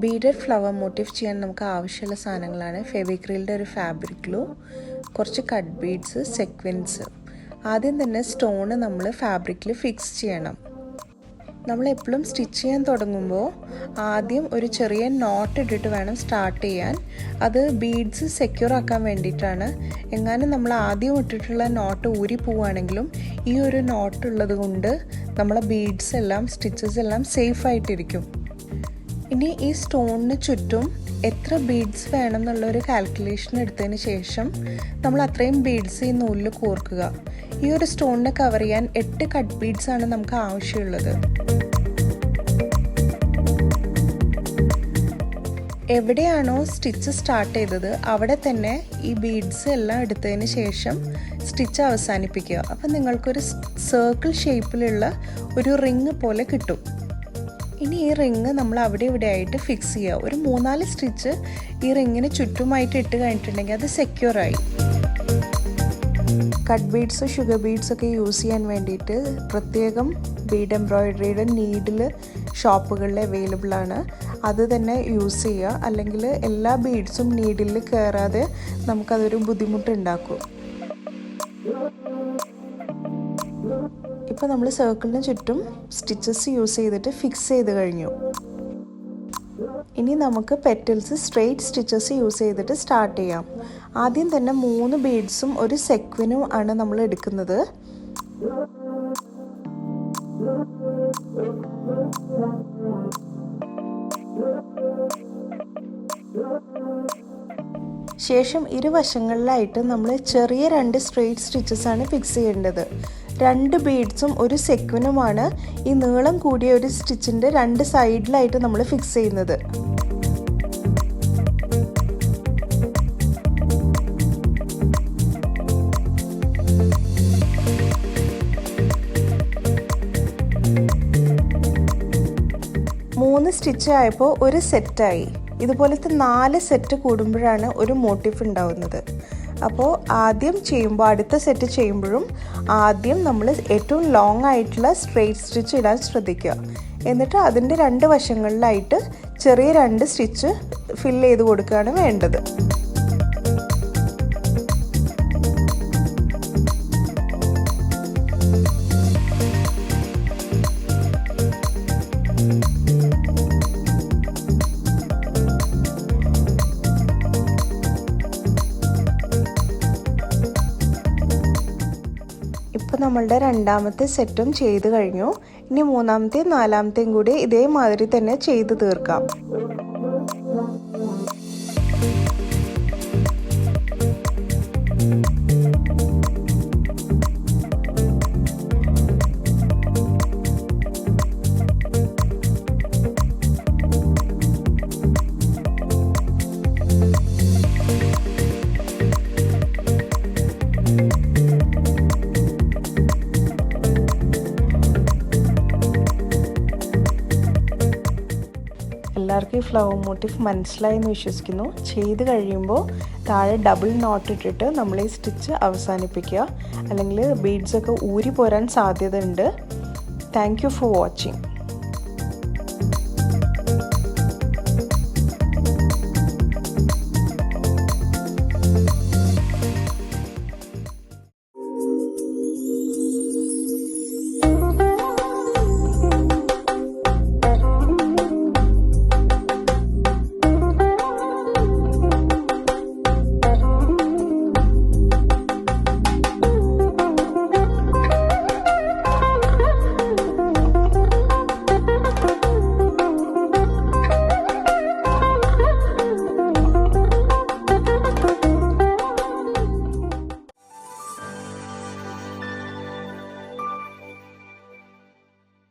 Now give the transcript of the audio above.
Beaded flower motif ചെയ്യാൻ നമുക്ക് ആവശ്യമുള്ള സാധനങ്ങളാണ് ഫെവിക്രിലിൻ്റെ ഒരു ഫാബ്രിക് ഗ്ലൂ, കുറച്ച് കട്ട് ബീഡ്സ്, സെക്വൻസ്. ആദ്യം തന്നെ സ്റ്റോണ് നമ്മൾ ഫാബ്രിക്കിൽ ഫിക്സ് ചെയ്യണം. നമ്മൾ എപ്പോഴും സ്റ്റിച്ച് ചെയ്യാൻ തുടങ്ങുമ്പോൾ ആദ്യം ഒരു ചെറിയ നോട്ട് ഇട്ടിട്ട് വേണം സ്റ്റാർട്ട് ചെയ്യാൻ. അത് ബീഡ്സ് സെക്യൂർ ആക്കാൻ വേണ്ടിയിട്ടാണ്. എങ്ങാനും നമ്മൾ ആദ്യം ഇട്ടിട്ടുള്ള നോട്ട് ഊരി പോവുകയാണെങ്കിലും ഈ ഒരു നോട്ട് ഉള്ളത് കൊണ്ട് നമ്മളെ ബീഡ്സ് എല്ലാം സ്റ്റിച്ചസ് എല്ലാം സേഫ് ആയിട്ടിരിക്കും. ഇനി ഈ സ്റ്റോണിന് ചുറ്റും എത്ര ബീഡ്സ് വേണം എന്നുള്ളൊരു കാൽക്കുലേഷൻ എടുത്തതിന് ശേഷം നമ്മൾ അത്രയും ബീഡ്സ് ഈ നൂലിൽ കോർക്കുക. ഈ ഒരു സ്റ്റോണിനെ കവർ ചെയ്യാൻ 8 കട്ട് ബീഡ്സ് ആണ് നമുക്ക് ആവശ്യമുള്ളത്. എവിടെയാണോ സ്റ്റിച്ച് സ്റ്റാർട്ട് ചെയ്തത് അവിടെ തന്നെ ഈ ബീഡ്സ് എല്ലാം എടുത്തതിന് ശേഷം സ്റ്റിച്ച് അവസാനിപ്പിക്കുക. അപ്പം നിങ്ങൾക്കൊരു സർക്കിൾ ഷേപ്പിലുള്ള ഒരു റിങ് പോലെ കിട്ടും. ഇനി ഈ റിങ് നമ്മൾ അവിടെ ഇവിടെ ആയിട്ട് ഫിക്സ് ചെയ്യുക. ഒരു 3-4 സ്റ്റിച്ച് ഈ റിങ്ങിന് ചുറ്റുമായിട്ട് ഇട്ട് കഴിഞ്ഞിട്ടുണ്ടെങ്കിൽ അത് സെക്യൂറായി. കട്ട് ബീഡ്സ്, ഷുഗർ ബീഡ്സ് ഒക്കെ യൂസ് ചെയ്യാൻ വേണ്ടിയിട്ട് പ്രത്യേകം ബീഡ് എംബ്രോയിഡറിയുടെ നീഡിൽ ഷോപ്പുകളിൽ അവൈലബിൾ ആണ്. അത് തന്നെ യൂസ് ചെയ്യുക. അല്ലെങ്കിൽ എല്ലാ ബീഡ്സും നീഡിൽ കയറാതെ നമുക്കതൊരു ബുദ്ധിമുട്ടുണ്ടാക്കും. ഇപ്പോൾ നമ്മൾ സർക്കിളിന് ചുറ്റും സ്റ്റിച്ചസ് യൂസ് ചെയ്തിട്ട് ഫിക്സ് ചെയ്ത് കഴിഞ്ഞു. ഇനി നമുക്ക് പെറ്റൽസ് സ്ട്രെയിറ്റ് സ്റ്റിച്ചസ് യൂസ് ചെയ്തിട്ട് സ്റ്റാർട്ട് ചെയ്യാം. ആദ്യം തന്നെ 3 ബീഡ്സും ഒരു സെക്വിനും ആണ് നമ്മൾ എടുക്കുന്നത്. ശേഷം ഇരുവശങ്ങളിലായിട്ട് നമ്മൾ ചെറിയ 2 സ്ട്രെയിറ്റ് സ്റ്റിച്ചസ് ആണ് ഫിക്സ് ചെയ്യേണ്ടത്. 2 ബീഡ്സും ഒരു സെക്വിനുമാണ് ഈ നീളം കൂടിയ ഒരു സ്റ്റിച്ചിൻ്റെ 2 സൈഡിലായിട്ട് നമ്മൾ ഫിക്സ് ചെയ്യുന്നത്. മൂന്ന് സ്റ്റിച്ച് ആയപ്പോൾ ഒരു സെറ്റായി. ഇതുപോലത്തെ 4 സെറ്റ് കൂടുമ്പോഴാണ് ഒരു മോട്ടീഫ് ഉണ്ടാവുന്നത്. അപ്പോൾ ആദ്യം ചെയ്യുമ്പോൾ, അടുത്ത സെറ്റ് ചെയ്യുമ്പോഴും ആദ്യം നമ്മൾ ഏറ്റവും ലോങ് ആയിട്ടുള്ള സ്ട്രെയിറ്റ് സ്റ്റിച്ച് ഇടാൻ ശ്രദ്ധിക്കുക. എന്നിട്ട് അതിൻ്റെ 2 വശങ്ങളിലായിട്ട് ചെറിയ 2 സ്റ്റിച്ച് ഫിൽ ചെയ്ത് കൊടുക്കുകയാണ് വേണ്ടത്. ഇപ്പോൾ നമ്മളുടെ 2ാമത്തെ സെറ്റും ചെയ്ത് കഴിഞ്ഞു. ഇനി 3ാമത്തെയും 4ാമത്തെയും കൂടി ഇതേമാതിരി തന്നെ ചെയ്ത് തീർക്കാം. എല്ലാവർക്കും ഈ ഫ്ലവർ മോട്ടീഫ് മനസ്സിലായി എന്ന് വിശ്വസിക്കുന്നു. ചെയ്ത് കഴിയുമ്പോൾ താഴെ ഡബിൾ നോട്ട് ഇട്ടിട്ട് നമ്മൾ ഈ സ്റ്റിച്ച് അവസാനിപ്പിക്കുക. അല്ലെങ്കിൽ ബീഡ്സൊക്കെ ഊരി പോരാൻ സാധ്യത ഉണ്ട്. Thank you for watching.